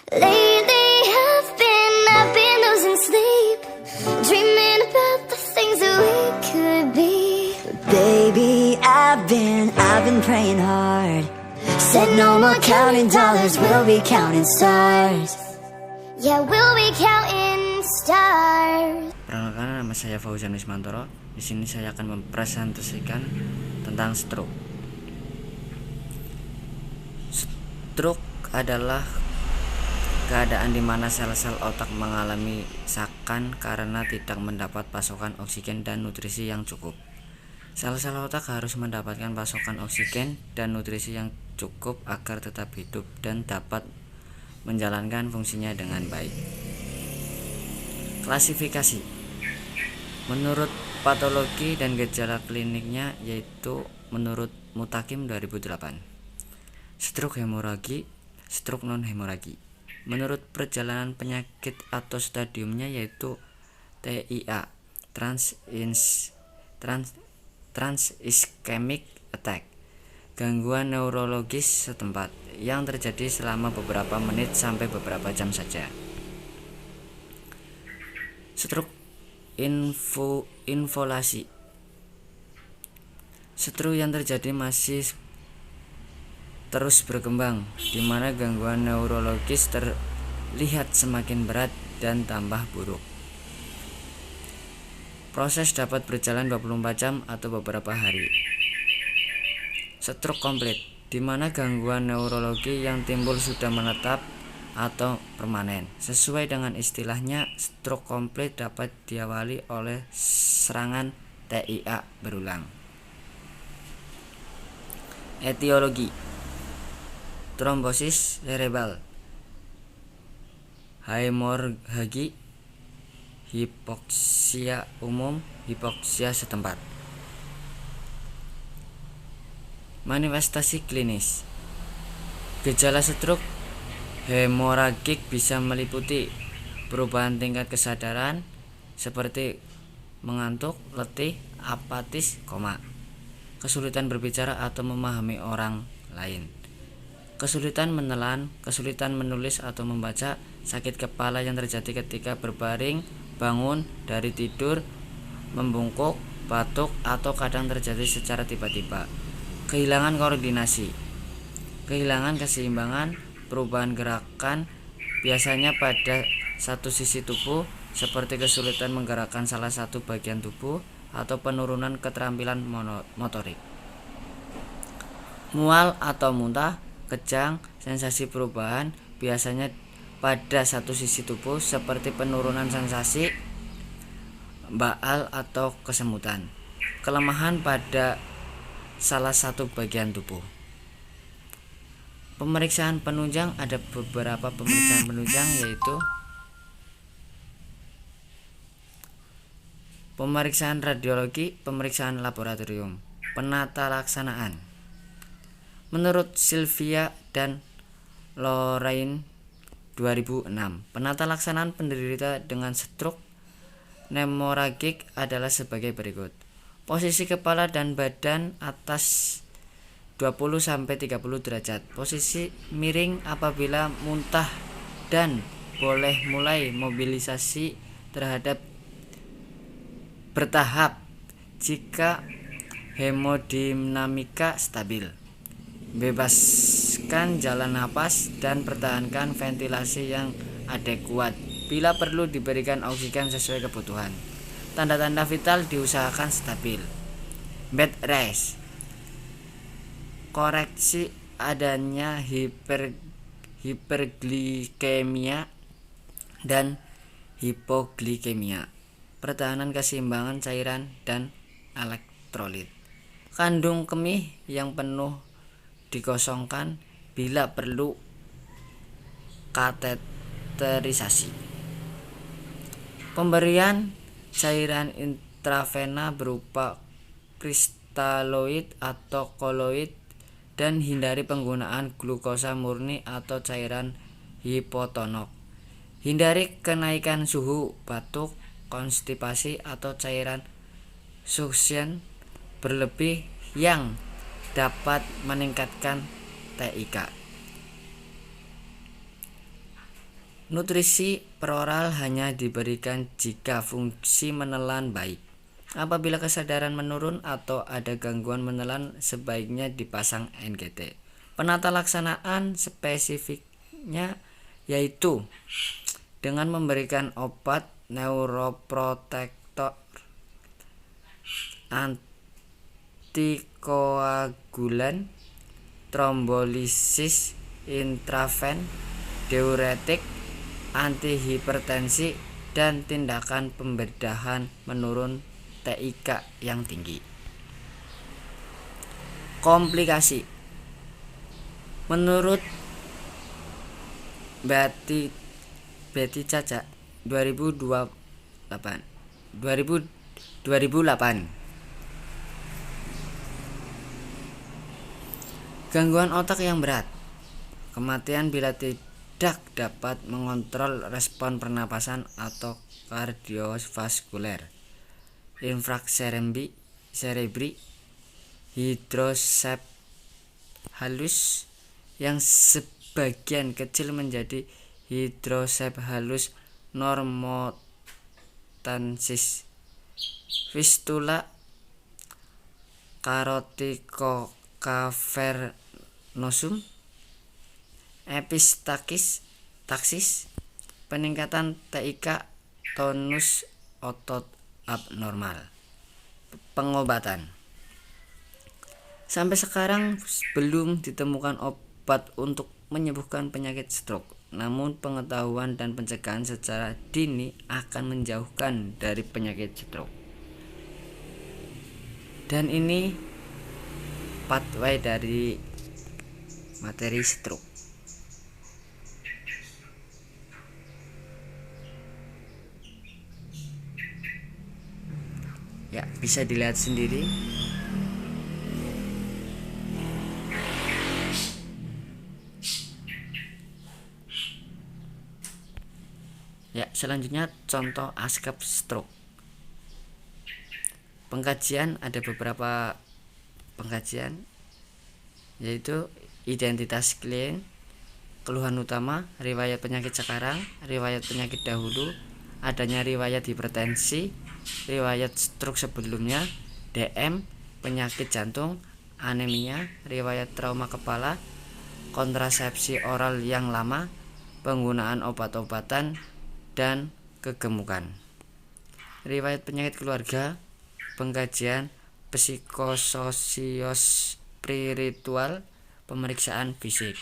Lately I've been losing sleep, dreaming about the things that we could be. Baby, I've been praying hard. Said no more counting dollars, we'll be counting stars. Yeah, we'll be counting stars. Perkenalkan, nama saya Fauzan Wismantoro. Di sini saya akan mempresentasikan tentang stroke. Stroke adalah keadaan di mana sel-sel otak mengalami sakan karena tidak mendapat pasokan oksigen dan nutrisi yang cukup. Sel-sel otak harus mendapatkan pasokan oksigen dan nutrisi yang cukup agar tetap hidup dan dapat menjalankan fungsinya dengan baik. Klasifikasi menurut patologi dan gejala kliniknya, yaitu menurut Mutakim 2008, stroke hemoragi, stroke non hemoragi. Menurut perjalanan penyakit atau stadiumnya, yaitu TIA, Trans-ischemic attack, gangguan neurologis setempat yang terjadi selama beberapa menit sampai beberapa jam saja. Stroke involasi, stroke yang terjadi masih terus berkembang, di mana gangguan neurologis terlihat semakin berat dan tambah buruk. Proses dapat berjalan 24 jam atau beberapa hari. Stroke komplit, di mana gangguan neurologi yang timbul sudah menetap atau permanen. Sesuai dengan istilahnya, stroke komplit dapat diawali oleh serangan TIA berulang. Etiologi: trombosis cerebral, hemoragi, hipoksia umum, hipoksia setempat. Manifestasi klinis: gejala stroke hemoragik bisa meliputi perubahan tingkat kesadaran seperti mengantuk, letih, apatis, koma, kesulitan berbicara atau memahami orang lain, kesulitan menelan, kesulitan menulis atau membaca, sakit kepala yang terjadi ketika berbaring, bangun dari tidur, membungkuk, batuk, atau kadang terjadi secara tiba-tiba. Kehilangan koordinasi, kehilangan keseimbangan, perubahan gerakan biasanya pada satu sisi tubuh, seperti kesulitan menggerakkan salah satu bagian tubuh atau penurunan keterampilan motorik. Mual atau muntah, kejang, sensasi perubahan biasanya pada satu sisi tubuh seperti penurunan sensasi baal atau kesemutan, kelemahan pada salah satu bagian tubuh. Pemeriksaan penunjang: ada beberapa pemeriksaan penunjang, yaitu pemeriksaan radiologi, pemeriksaan laboratorium. Penata laksanaan: menurut Sylvia dan Lorraine 2006, penata laksanaan penderita dengan stroke hemoragik adalah sebagai berikut. Posisi kepala dan badan atas 20-30 derajat. Posisi miring apabila muntah, dan boleh mulai mobilisasi terhadap bertahap jika hemodinamika stabil. Bebaskan jalan napas dan pertahankan ventilasi yang adekuat. Bila perlu diberikan oksigen sesuai kebutuhan. Tanda-tanda vital diusahakan stabil. Bed rest, koreksi adanya hiperglikemia dan hipoglikemia, pertahanan keseimbangan cairan dan elektrolit. Kandung kemih yang penuh dikosongkan, bila perlu kateterisasi. Pemberian cairan intravena berupa kristaloid atau koloid, dan hindari penggunaan glukosa murni atau cairan hipotonok. Hindari kenaikan suhu, batuk, konstipasi atau cairan suction berlebih yang dapat meningkatkan TIK. Nutrisi peroral hanya diberikan jika fungsi menelan baik. Apabila kesadaran menurun atau ada gangguan menelan, sebaiknya dipasang NGT. Penata laksanaan spesifiknya yaitu dengan memberikan obat neuroprotektor, antikoagulan, trombolisis intraven, diuretik, antihipertensi, dan tindakan pembedahan menurun TIK yang tinggi. Komplikasi. Menurut Betty Caca 2008, gangguan otak yang berat, kematian bila tidak dapat mengontrol respon pernapasan atau kardiovaskuler, infraksi cerebri, hidrosephalus yang sebagian kecil menjadi hidrosephalus normotensis, fistula karotikokavernosum, epistaksis, peningkatan TIK, tonus otot abnormal. Pengobatan. Sampai sekarang belum ditemukan obat untuk menyembuhkan penyakit stroke. Namun pengetahuan dan pencegahan secara dini akan menjauhkan dari penyakit stroke. Dan ini pathway dari materi stroke. Ya, bisa dilihat sendiri. Ya, selanjutnya contoh ASCAP stroke. Pengkajian, ada beberapa pengkajian, yaitu identitas klien, keluhan utama, riwayat penyakit sekarang, riwayat penyakit dahulu, adanya riwayat hipertensi, riwayat stroke sebelumnya, DM, penyakit jantung, anemia, riwayat trauma kepala, kontrasepsi oral yang lama, penggunaan obat-obatan, dan kegemukan. Riwayat penyakit keluarga, pengkajian psikososio-spiritual, pemeriksaan fisik.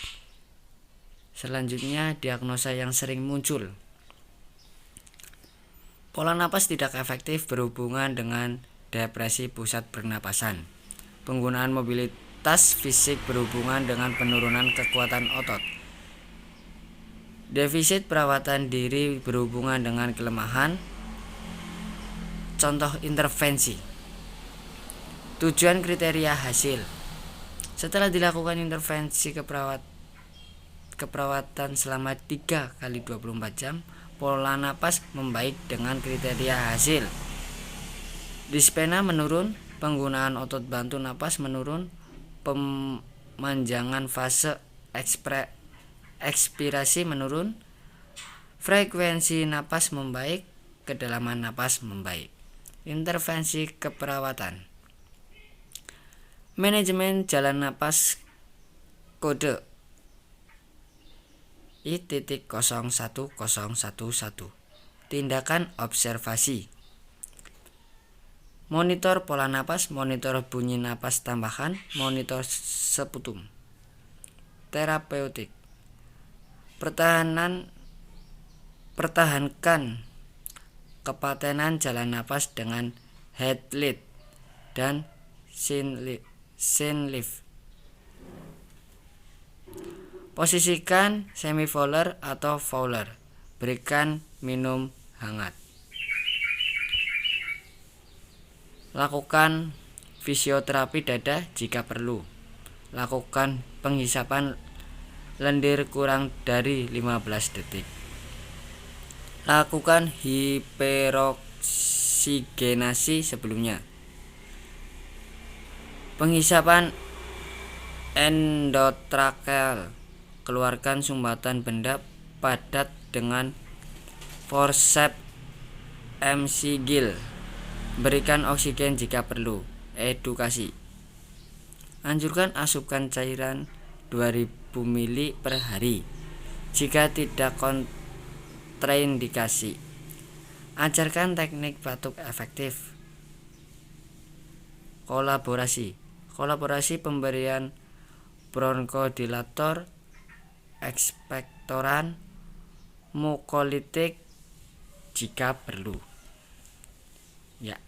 Selanjutnya, diagnosa yang sering muncul. Pola napas tidak efektif berhubungan dengan depresi pusat pernapasan. Penggunaan mobilitas fisik berhubungan dengan penurunan kekuatan otot. Defisit perawatan diri berhubungan dengan kelemahan. Contoh intervensi. Tujuan, kriteria, hasil. Setelah dilakukan intervensi keperawatan selama 3 kali 24 jam, pola napas membaik dengan kriteria hasil. Dispena menurun, penggunaan otot bantu napas menurun, pemanjangan fase ekspirasi menurun, frekuensi napas membaik, kedalaman napas membaik. Intervensi keperawatan. Manajemen jalan napas kode I.01011. Tindakan observasi. Monitor pola napas, monitor bunyi napas tambahan, monitor sputum. Terapeutik. Pertahankan kepatenan jalan napas dengan head lead dan chin lift. Posisikan semi Fowler atau Fowler. Berikan minum hangat. Lakukan fisioterapi dada jika perlu. Lakukan penghisapan lendir kurang dari 15 detik. Lakukan hiperoksigenasi sebelumnya. Penghisapan endotrakeal. Keluarkan sumbatan benda padat dengan forceps emsigil. Berikan oksigen jika perlu. Edukasi. Anjurkan asupkan cairan 2000 ml per hari jika tidak kontraindikasi. Ajarkan teknik batuk efektif. Kolaborasi pemberian bronkodilator, ekspektoran, mukolitik jika perlu. Ya.